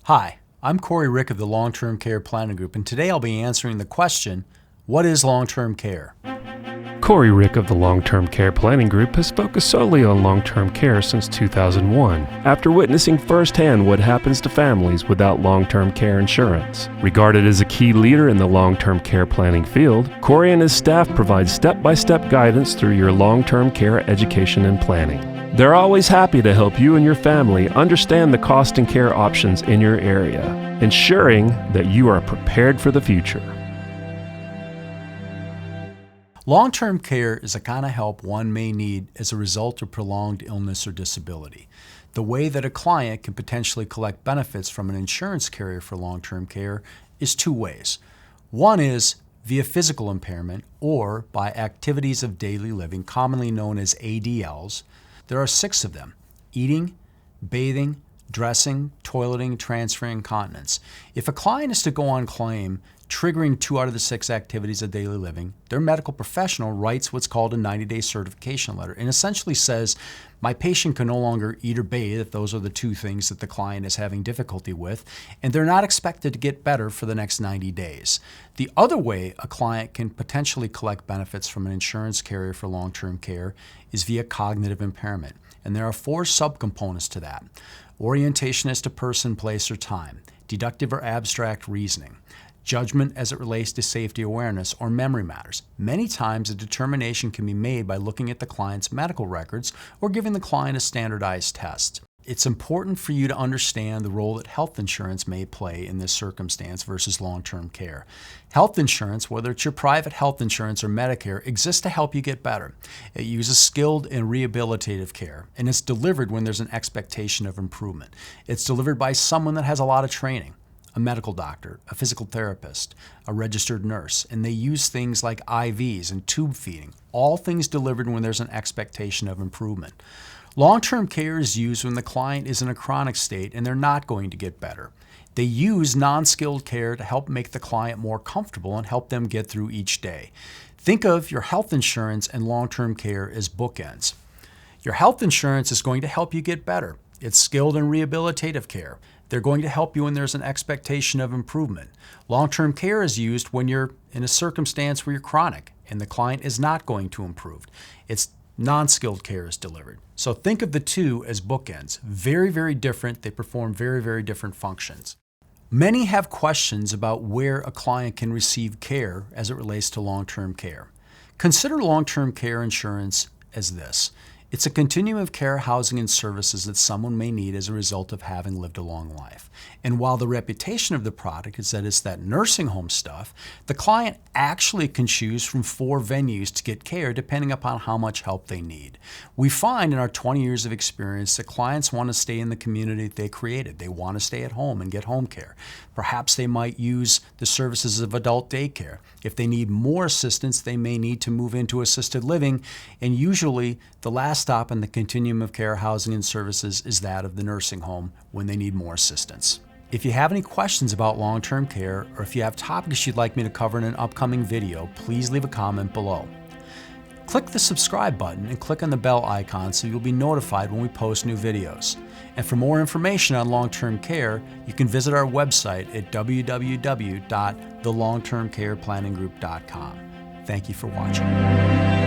Hi, I'm Rieck of the Long-Term Care Planning Group, and today I'll be answering the question, what is long-term care? Rieck of the Long-Term Care Planning Group has focused solely on long-term care since 2001, after witnessing firsthand what happens to families without long-term care insurance. Regarded as a key leader in the long-term care planning field, Corey and his staff provide step-by-step guidance through your long-term care education and planning. They're always happy to help you and your family understand the cost and care options in your area, ensuring that you are prepared for the future. Long-term care is the kind of help one may need as a result of prolonged illness or disability. The way that a client can potentially collect benefits from an insurance carrier for long-term care is two ways. One is via physical impairment or by activities of daily living, commonly known as ADLs. There are 6 of them: eating, bathing, dressing, toileting, transferring, incontinence. If a client is to go on claim triggering 2 out of the 6 activities of daily living, their medical professional writes what's called a 90-day certification letter and essentially says, my patient can no longer eat or bathe if those are the 2 things that the client is having difficulty with, and they're not expected to get better for the next 90 days. The other way a client can potentially collect benefits from an insurance carrier for long-term care is via cognitive impairment, and there are 4 subcomponents to that: orientation as to person, place, or time, deductive or abstract reasoning, judgment as it relates to safety awareness or memory matters. Many times a determination can be made by looking at the client's medical records or giving the client a standardized test. It's important for you to understand the role that health insurance may play in this circumstance versus long-term care. Health insurance, whether it's your private health insurance or Medicare, exists to help you get better. It uses skilled and rehabilitative care, and it's delivered when there's an expectation of improvement. It's delivered by someone that has a lot of training: a medical doctor, a physical therapist, a registered nurse, and they use things like IVs and tube feeding, all things delivered when there's an expectation of improvement. Long-term care is used when the client is in a chronic state and they're not going to get better. They use non-skilled care to help make the client more comfortable and help them get through each day. Think of your health insurance and long-term care as bookends. Your health insurance is going to help you get better. It's skilled and rehabilitative care. They're going to help you when there's an expectation of improvement. Long-term care is used when you're in a circumstance where you're chronic and the client is not going to improve. It's non-skilled care is delivered. So think of the 2 as bookends. Very, very different. They perform very, very different functions. Many have questions about where a client can receive care as it relates to long-term care. Consider long-term care insurance as this. It's a continuum of care, housing, and services that someone may need as a result of having lived a long life. And while the reputation of the product is that it's that nursing home stuff, the client actually can choose from 4 venues to get care depending upon how much help they need. We find in our 20 years of experience that clients want to stay in the community that they created. They want to stay at home and get home care. Perhaps they might use the services of adult daycare. If they need more assistance, they may need to move into assisted living, and usually the last stop in the continuum of care, housing, and services is that of the nursing home when they need more assistance. If you have any questions about long-term care, or if you have topics you'd like me to cover in an upcoming video, please leave a comment below. Click the subscribe button and click on the bell icon so you'll be notified when we post new videos. And for more information on long-term care, you can visit our website at www.thelongtermcareplanningGroup.com. Thank you for watching.